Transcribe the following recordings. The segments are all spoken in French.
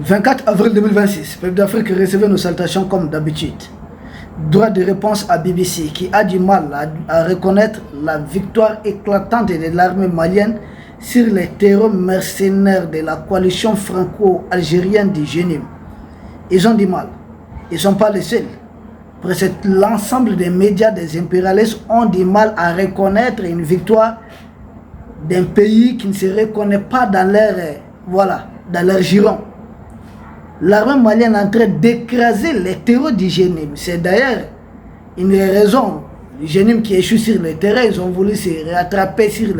24 avril 2026, peuple d'Afrique recevait nos salutations comme d'habitude. Droit de réponse à BBC qui a du mal à reconnaître la victoire éclatante de l'armée malienne sur les terreurs mercenaires de la coalition franco-algérienne du Génim. Ils ont du mal. Ils ne sont pas les seuls. Presque l'ensemble des médias des impérialistes ont du mal à reconnaître une victoire d'un pays qui ne se reconnaît pas dans leur giron. L'armée malienne est en train d'écraser les terreaux du Génim. C'est d'ailleurs une raison. Le Génim qui échoue sur le terrain, ils ont voulu se rattraper sur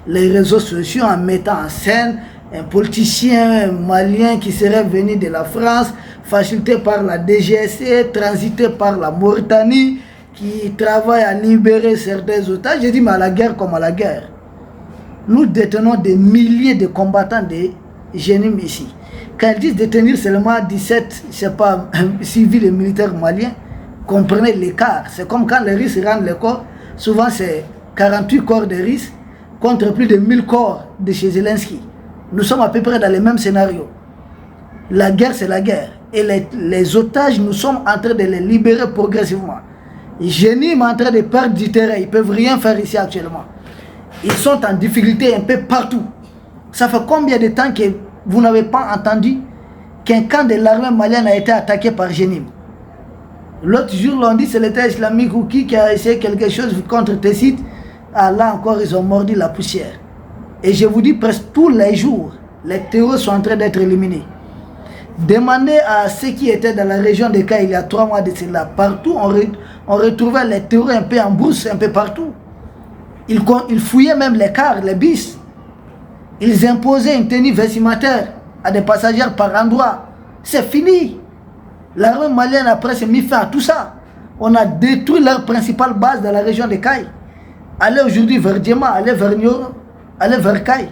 les réseaux sociaux en mettant en scène un politicien malien qui serait venu de la France, facilité par la DGSE, transité par la Mauritanie, qui travaille à libérer certains otages. J'ai dit, mais à la guerre comme à la guerre. Nous détenons des milliers de combattants de Génim ici. Quand ils disent détenir seulement 17, je sais pas, civils et militaires maliens, comprenez l'écart. C'est comme quand les Russes rendent les corps, souvent c'est 48 corps de Russes contre plus de 1000 corps de chez Zelensky. Nous sommes à peu près dans les mêmes scénarios. La guerre, c'est la guerre. Et les otages, nous sommes en train de les libérer progressivement. Génim est en train de perdre du terrain. Ils ne peuvent rien faire ici actuellement. Ils sont en difficulté un peu partout. Ça fait combien de temps que vous n'avez pas entendu qu'un camp de l'armée malienne a été attaqué par Génim? L'autre jour, l'on dit que c'est l'État islamique ou qui a essayé quelque chose contre tes sites. Ah, là encore, ils ont mordu la poussière. Et je vous dis, presque tous les jours, les terroristes sont en train d'être éliminés. Demandez à ceux qui étaient dans la région de Kay il y a 3 mois de cela. Partout, on retrouvait les terroristes un peu en brousse, un peu partout. Ils fouillaient même les cars, les bus. Ils imposaient une tenue vestimentaire à des passagers par endroit. C'est fini. L'armée malienne a presque mis fin à tout ça. On a détruit leur principale base dans la région de Kay. Allez aujourd'hui vers Djema, allez vers Nioro, allez vers Kay.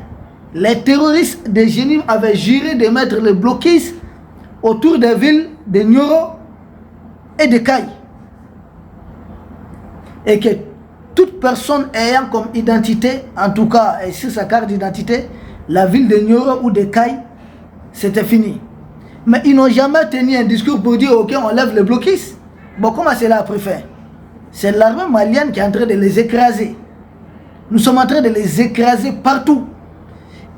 Les terroristes de Génim avaient juré de mettre le blocus autour des villes de Nioro et de Kay. Et que toute personne ayant comme identité, en tout cas sur sa carte d'identité, la ville de Nioro ou de Kay, c'était fini. Mais ils n'ont jamais tenu un discours pour dire ok, on lève le blocus. Bon, comment cela a pris fin? C'est l'armée malienne qui est en train de les écraser. Nous sommes en train de les écraser partout.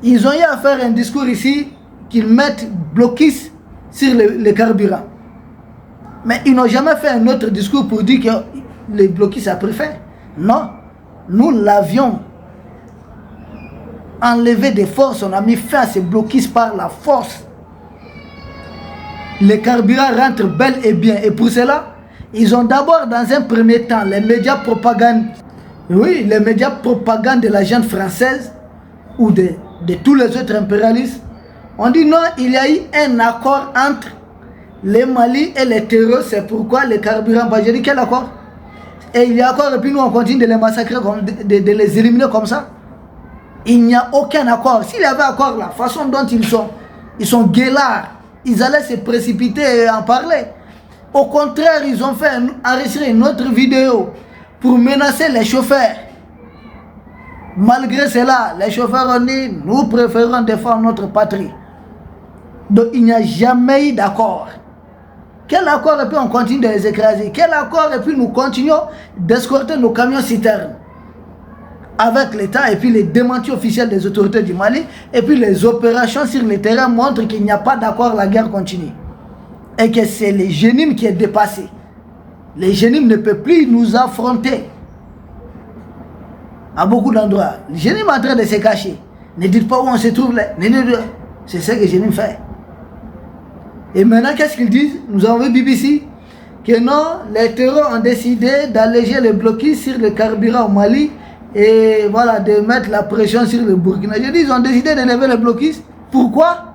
Ils ont eu à faire un discours ici qu'ils mettent blocus sur le carburant. Mais ils n'ont jamais fait un autre discours pour dire que le blocus a pris fin. Non, nous l'avions enlevé de force, on a mis fin à ce blocus par la force. Le carburant rentre bel et bien. Et pour cela, ils ont d'abord, dans un premier temps, les médias propagande. Oui, les médias propagande de la gente française ou de tous les autres impérialistes. On dit non, il y a eu un accord entre les Mali et les terroristes. C'est pourquoi le carburant. Bah, j'ai dit quel accord? Et il y a accord et puis nous on continue de les massacrer, de les éliminer comme ça. Il n'y a aucun accord. S'il y avait accord, la façon dont ils sont guélards, ils allaient se précipiter et en parler. Au contraire, ils ont fait enregistrer une autre vidéo pour menacer les chauffeurs. Malgré cela, les chauffeurs ont dit, nous préférons défendre notre patrie. Donc il n'y a jamais eu d'accord. Quel accord et puis on continue de les écraser? Quel accord et puis nous continuons d'escorter nos camions citernes avec l'État et puis les démentis officiels des autorités du Mali et puis les opérations sur le terrain montrent qu'il n'y a pas d'accord, la guerre continue. Et que c'est le Génim qui est dépassé. Les Génim ne peuvent plus nous affronter. À beaucoup d'endroits. Le Génim est en train de se cacher. Ne dites pas où on se trouve là. C'est ce que Génim fait. Et maintenant, qu'est-ce qu'ils disent? Nous avons vu BBC que non, les terroristes ont décidé d'alléger le blocus sur le carburant au Mali et voilà, de mettre la pression sur le Burkina. Je dis, ils ont décidé de lever le blocus. Pourquoi?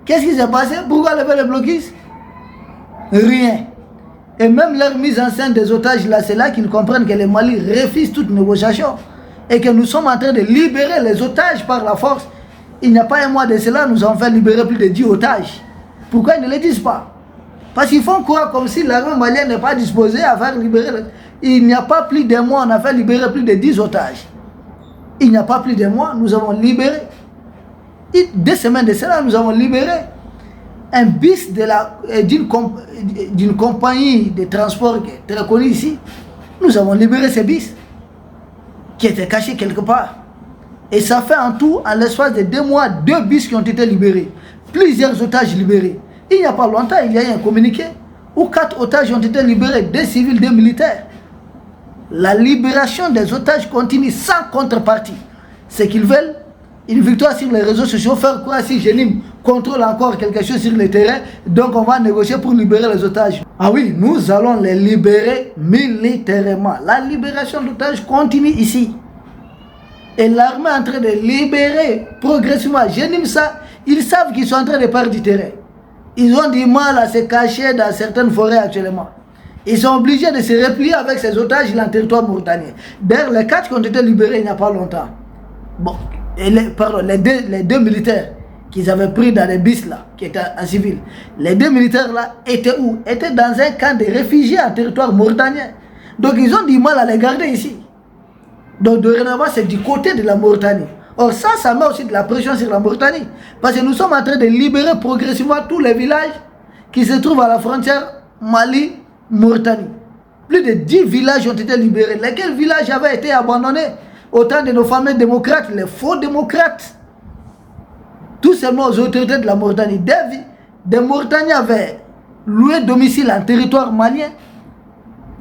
Qu'est-ce qui s'est passé? Pourquoi lever le blocus? Rien. Et même leur mise en scène des otages là, c'est là qu'ils comprennent que le Mali refuse toute négociation et que nous sommes en train de libérer les otages par la force. Il n'y a pas un mois de cela, nous avons fait libérer plus de 10 otages. Pourquoi ils ne le disent pas? Parce qu'ils font croire comme si l'armée malienne n'est pas disposée à faire libérer. Il n'y a pas plus d'un mois, on a fait libérer plus de 10 otages. Il n'y a pas plus d'un mois, nous avons libéré. 2 semaines de cela, nous avons libéré un bis d'une compagnie de transport qui est très connue ici. Nous avons libéré ce bis qui était caché quelque part. Et ça fait en tout, en l'espace de 2 mois, 2 bis qui ont été libérés. Plusieurs otages libérés. Il n'y a pas longtemps, il y a eu un communiqué où 4 otages ont été libérés, 2 civils, 2 militaires. La libération des otages continue sans contrepartie. Ce qu'ils veulent, une victoire sur les réseaux sociaux, faire quoi si Jenim contrôle encore quelque chose sur le terrain, donc on va négocier pour libérer les otages. Ah oui, nous allons les libérer militairement. La libération d'otages continue ici. Et l'armée est en train de libérer progressivement. Jenim ça, ils savent qu'ils sont en train de perdre du terrain. Ils ont du mal à se cacher dans certaines forêts actuellement. Ils sont obligés de se replier avec ces otages dans le territoire mauritanien. D'ailleurs, les 4 qui ont été libérés il n'y a pas longtemps. Bon, et les deux militaires qu'ils avaient pris dans les bis là, qui étaient en civil. Les 2 militaires là étaient où? Étaient dans un camp de réfugiés en territoire mauritanien. Donc ils ont du mal à les garder ici. Donc dorénavant, c'est du côté de la Mauritanie. Or ça met aussi de la pression sur la Mauritanie. Parce que nous sommes en train de libérer progressivement tous les villages qui se trouvent à la frontière Mali-Mauritanie. Plus de 10 villages ont été libérés. Lesquels villages avaient été abandonnés au temps de nos fameux démocrates, les faux démocrates. Tout simplement aux autorités de la Mauritanie. Des Mauritaniens avaient loué domicile en territoire malien,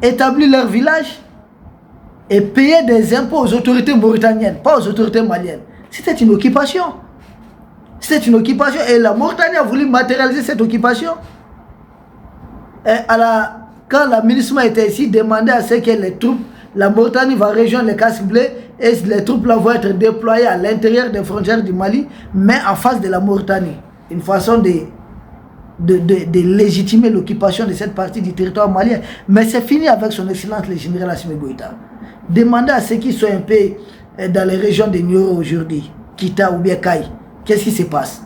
établi leur village et payé des impôts aux autorités mauritaniennes, pas aux autorités maliennes. C'était une occupation. C'était une occupation et la Mauritanie a voulu matérialiser cette occupation. Et quand la MINUSMA était ici, demandait à ce que les troupes, la Mauritanie va rejoindre les casques bleus et les troupes là vont être déployées à l'intérieur des frontières du Mali, mais en face de la Mauritanie. Une façon de légitimer l'occupation de cette partie du territoire malien. Mais c'est fini avec son excellence le général Assimi Goïta. Demandez à ceux qui sont un peu dans les régions de Nioro aujourd'hui, Kita ou bien Kai, qu'est-ce qui se passe?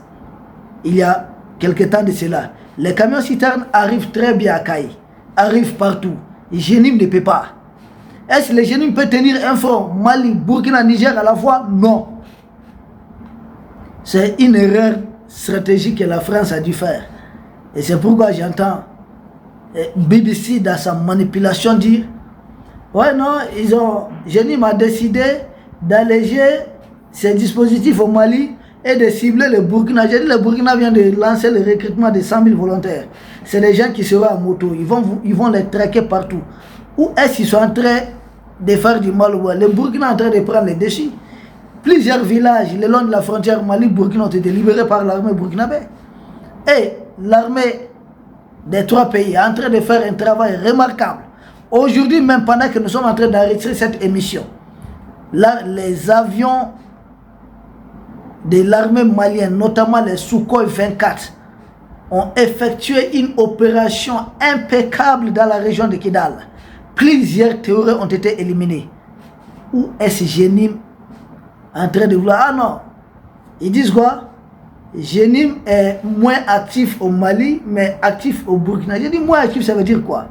Il y a quelque temps de cela, les camions citernes arrivent très bien à Kai, arrivent partout. Jenim ne peut pas. Est-ce que le Jenim peut tenir un front Mali, Burkina, Niger à la fois? Non. C'est une erreur stratégique que la France a dû faire. Et c'est pourquoi j'entends BBC dans sa manipulation dire: ouais, non, Jenim a décidé d'alléger ses dispositifs au Mali et de cibler le Burkina. J'ai dit, le Burkina vient de lancer le recrutement de 100 000 volontaires. C'est des gens qui seront à moto. Ils vont les traquer partout. Où est-ce qu'ils sont en train de faire du mal? Le Burkina est en train de prendre les déchets. Plusieurs villages le long de la frontière Mali-Burkina ont été libérés par l'armée burkinabé. Et l'armée des 3 pays est en train de faire un travail remarquable. Aujourd'hui, même pendant que nous sommes en train d'arrêter cette émission, là, les avions de l'armée malienne, notamment les Sukhoi 24, ont effectué une opération impeccable dans la région de Kidal. Plusieurs théories ont été éliminées. Où est-ce Jenim en train de vouloir? Ah non, ils disent quoi? Jenim est moins actif au Mali, mais actif au Burkina. J'ai dit moins actif, ça veut dire quoi?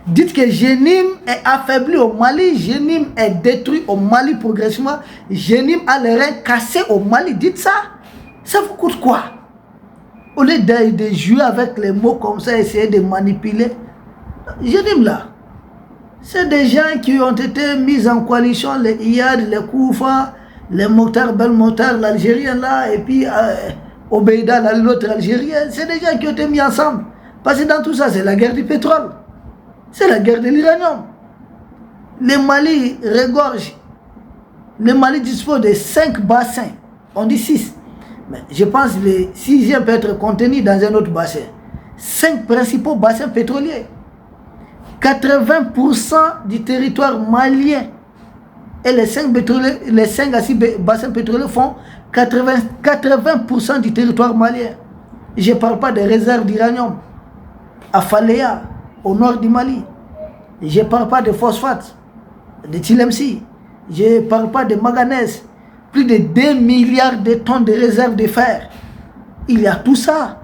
Dites que Jenim est affaibli au Mali, Jenim est détruit au Mali progressivement, Jenim a les reins cassés au Mali. Dites ça. Ça vous coûte quoi? Au lieu de jouer avec les mots comme ça, essayer de manipuler. Jenim là, c'est des gens qui ont été mis en coalition, les Iyad, les Koufa, les Mokhtar, Bel Mokhtar, l'Algérien là, et puis Obeida, l'autre Algérien. C'est des gens qui ont été mis ensemble. Parce que dans tout ça, c'est la guerre du pétrole. C'est la guerre de l'uranium. Le Mali regorge. Le Mali dispose de 5 bassins. On dit 6. Mais je pense que le 6e peut être contenu dans un autre bassin. 5 principaux bassins pétroliers. 80% du territoire malien. Et les 5 à 6 bassins pétroliers font 80% du territoire malien. Je ne parle pas des réserves d'uranium. À Faléa, au nord du Mali. Je ne parle pas de phosphate, de Tilemsi. Je ne parle pas de manganèse. Plus de 2 milliards de tonnes de réserves de fer. Il y a tout ça.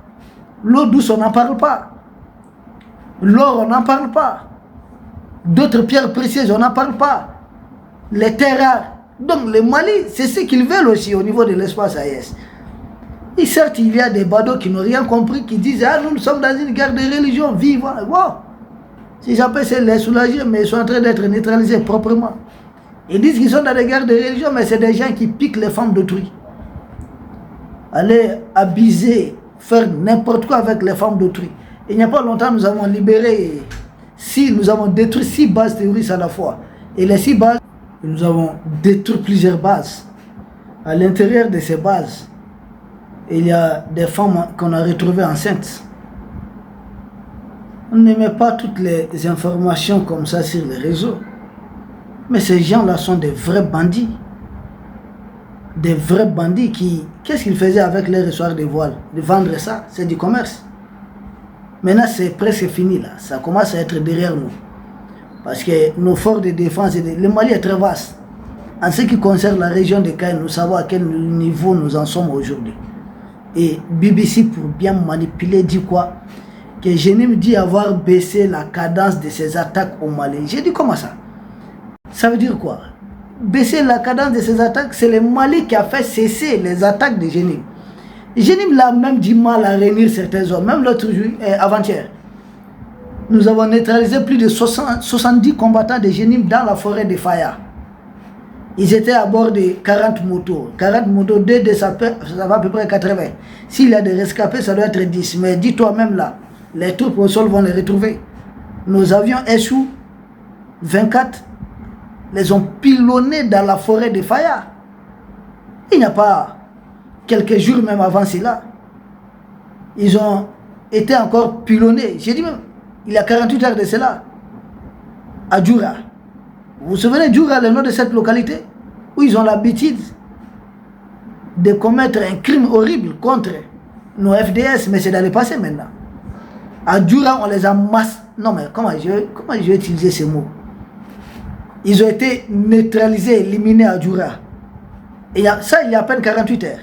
L'eau douce, on n'en parle pas. L'or, on n'en parle pas. D'autres pierres précieuses, on n'en parle pas. Les terres rares. Donc le Mali, c'est ce qu'ils veulent aussi au niveau de l'espace AES. Et certes, il y a des badauds qui n'ont rien compris, qui disent « Ah, nous sommes dans une guerre de religion, vivant. » Wow. Si j'appelle, c'est les soulager, mais ils sont en train d'être neutralisés proprement. Ils disent qu'ils sont dans des guerres de religion, mais c'est des gens qui piquent les femmes d'autrui. Aller abuser, faire n'importe quoi avec les femmes d'autrui. Il n'y a pas longtemps, nous avons libéré, nous avons détruit 6 bases terroristes à la fois. Et les 6 bases, nous avons détruit plusieurs bases. À l'intérieur de ces bases, il y a des femmes qu'on a retrouvées enceintes. On ne met pas toutes les informations comme ça sur les réseaux. Mais ces gens-là sont des vrais bandits. Des vrais bandits qui... Qu'est-ce qu'ils faisaient avec les ressoirs de voile? De vendre ça, c'est du commerce. Maintenant, c'est presque fini là. Ça commence à être derrière nous. Parce que nos forces de défense, le Mali est très vaste. En ce qui concerne la région de Kaï, nous savons à quel niveau nous en sommes aujourd'hui. Et BBC, pour bien manipuler, dit quoi? Que Jenim dit avoir baissé la cadence de ses attaques au Mali. J'ai dit comment ça? Ça veut dire quoi? Baisser la cadence de ses attaques, c'est le Mali qui a fait cesser les attaques de Jenim. Jenim l'a même du mal à réunir certains hommes, même l'autre jour, avant-hier. Nous avons neutralisé plus de 70 combattants de Jenim dans la forêt de Faya. Ils étaient à bord de 40 motos. 40 motos, 2 ça va à peu près 80. S'il y a des rescapés, ça doit être 10. Mais dis-toi même là, les troupes au sol vont les retrouver. Nos avions Su 24 les ont pilonnés dans la forêt de Faya. Il n'y a pas quelques jours même avant cela. Ils ont été encore pilonnés. J'ai dit même, il y a 48 heures de cela, à Djoura. Vous vous souvenez Djoura, le nom de cette localité, où ils ont l'habitude de commettre un crime horrible contre nos FDS, mais c'est dans le passé maintenant. À Djoura, on les a massacrés. Non mais comment je vais utiliser ces mots? Ils ont été neutralisés, éliminés à Djoura. Et ça, il y a à peine 48 heures.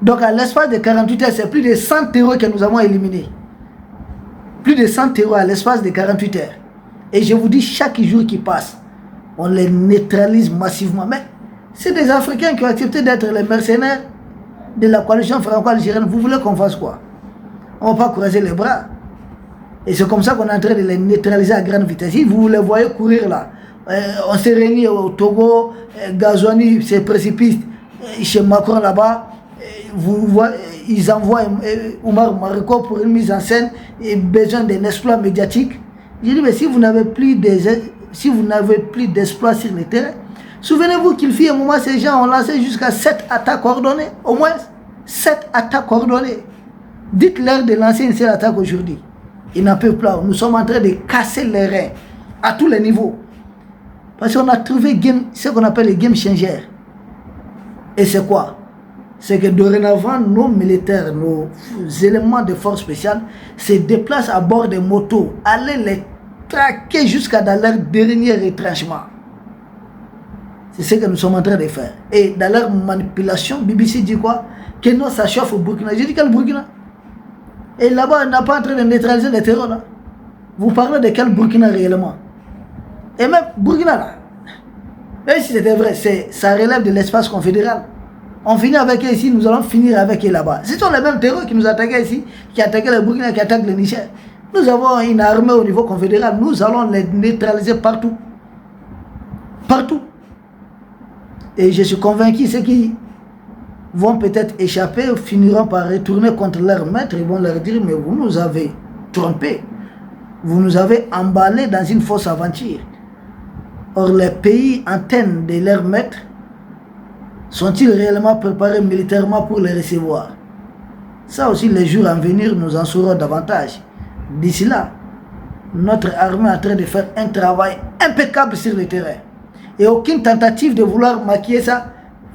Donc à l'espace de 48 heures, c'est plus de 100 terroristes que nous avons éliminés. Plus de 100 terroristes à l'espace de 48 heures. Et je vous dis, chaque jour qui passe, on les neutralise massivement. Mais c'est des Africains qui ont accepté d'être les mercenaires de la coalition franco-algérienne. Vous voulez qu'on fasse quoi? On ne va pas croiser les bras. Et c'est comme ça qu'on est en train de les neutraliser à grande vitesse. Si vous les voyez courir là, on s'est réunis au Togo, Gazouani se précipite chez Macron là-bas. Vous voyez, ils envoient Oumar Mariko pour une mise en scène et besoin d'un exploit médiatique. Je dis, mais si vous n'avez plus d'exploit sur le terrain, souvenez-vous qu'il fit un moment, ces gens ont lancé jusqu'à 7 attaques coordonnées, au moins 7 attaques coordonnées. Dites-leur de lancer une seule attaque aujourd'hui. Ils n'en peuvent plus. Nous sommes en train de casser les reins à tous les niveaux. Parce qu'on a trouvé ce qu'on appelle les game changers. Et c'est quoi? C'est que dorénavant, nos militaires, nos éléments de force spéciale se déplacent à bord des motos, aller les traquer jusqu'à dans leur dernier retranchement. C'est ce que nous sommes en train de faire. Et dans leur manipulation, BBC dit quoi? Que non, ça chauffe au Burkina. J'ai dit quel Burkina? Et là-bas, on n'a pas en train de neutraliser les terreurs là. Vous parlez de quel Burkina réellement? Et même Burkina là, même si c'était vrai, ça relève de l'espace confédéral. On finit avec eux ici, nous allons finir avec eux là-bas. Ce sont les mêmes terreurs qui nous attaquaient ici, qui attaquaient le Burkina, qui attaquent le Niger. Nous avons une armée au niveau confédéral, nous allons les neutraliser partout. Partout. Et je suis convaincu, ceux qui vont peut-être échapper, finiront par retourner contre leur maître, ils vont leur dire, mais vous nous avez trompés. Vous nous avez emballés dans une fausse aventure. Or, les pays antennes de leur maître, sont-ils réellement préparés militairement pour les recevoir? Ça aussi, les jours à venir, nous en saurons davantage. D'ici là, notre armée est en train de faire un travail impeccable sur le terrain. Et aucune tentative de vouloir maquiller ça,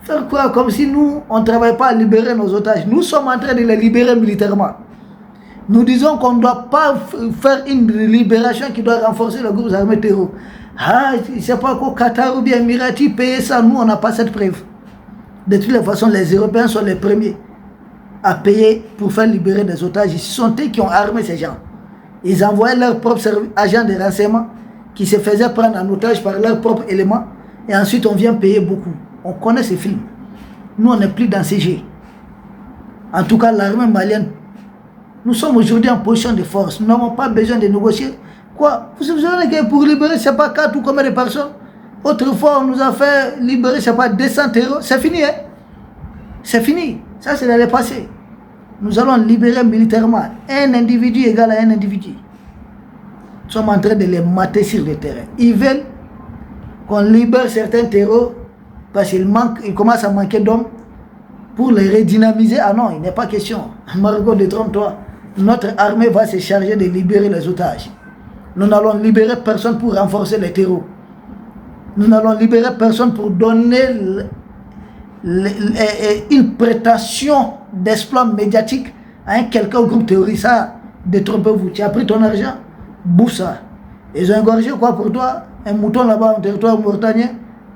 faire quoi comme si nous, on ne travaille pas à libérer nos otages. Nous sommes en train de les libérer militairement. Nous disons qu'on ne doit pas faire une libération qui doit renforcer le groupe armé terroriste. Ah, je ne sais pas qu'au Qatar ou bien Émirati payer ça, nous on n'a pas cette preuve. De toutes les façons, les Européens sont les premiers à payer pour faire libérer des otages. Ce sont eux qui ont armé ces gens. Ils envoyaient leurs propres agents de renseignement qui se faisaient prendre en otage par leurs propres éléments. Et ensuite, on vient payer beaucoup. On connaît ces films. Nous, on n'est plus dans ces jeux. En tout cas, l'armée malienne, nous sommes aujourd'hui en position de force. Nous n'avons pas besoin de négocier. Quoi? Vous savez que pour libérer, je ne sais pas 4 ou combien de personnes. Autrefois, on nous a fait libérer, je ne sais pas, 200 terreaux. C'est fini, hein? C'est fini. Ça, c'est dans le passé. Nous allons libérer militairement un individu égal à un individu. Nous sommes en train de les mater sur le terrain. Ils veulent qu'on libère certains terreaux parce qu'ils commencent à manquer d'hommes pour les redynamiser. Ah non, il n'est pas question. Margot, détrompe-toi. Notre armée va se charger de libérer les otages. Nous n'allons libérer personne pour renforcer les terreaux. Nous n'allons libérer personne pour donner une prétention d'exploit médiatique à un quelqu'un groupe terroriste. Détrompez-vous, tu as pris ton argent, bouffe ça. Ils ont engorgé quoi pour toi? Un mouton là-bas en territoire mauritanien?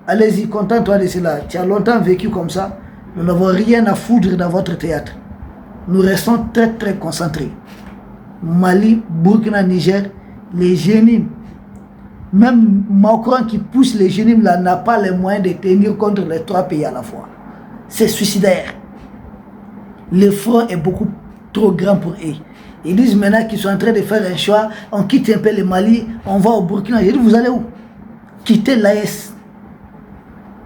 Allez-y, contente-toi de cela. Tu as longtemps vécu comme ça. Nous n'avons rien à foutre dans votre théâtre. Nous restons très très concentrés. Mali, Burkina, Niger, les génimes. Même Macron qui pousse les génimes là n'a pas les moyens de tenir contre les 3 pays à la fois. C'est suicidaire. Le front est beaucoup trop grand pour eux. Ils disent maintenant qu'ils sont en train de faire un choix. On quitte un peu le Mali, on va au Burkina. J'ai dit, vous allez où? Quittez l'AS.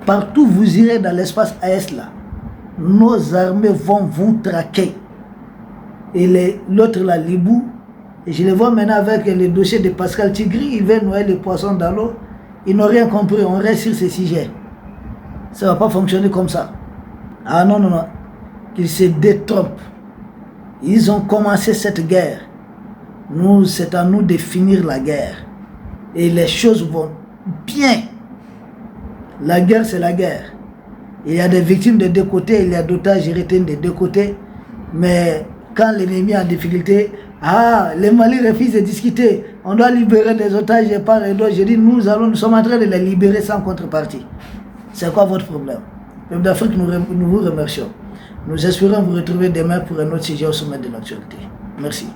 Partout vous irez dans l'espace AS là. Nos armées vont vous traquer. Et l'autre là, Libou, et je le vois maintenant avec le dossier de Pascal Tigri, il veut noyer les poissons dans l'eau. Ils n'ont rien compris, on reste sur ces sujets. Ça ne va pas fonctionner comme ça. Ah non, non, non. Qu'ils se détrompent. Ils ont commencé cette guerre. Nous, c'est à nous de finir la guerre. Et les choses vont bien. La guerre, c'est la guerre. Il y a des victimes des deux côtés, il y a d'otages retenus des deux côtés. Mais quand l'ennemi est en difficulté, les Mali refusent de discuter. On doit libérer des otages et par et d'autres. Je dis, nous sommes en train de les libérer sans contrepartie. C'est quoi votre problème? Peuple d'Afrique, nous vous remercions. Nous espérons vous retrouver demain pour un autre sujet au sommet de l'actualité. Merci.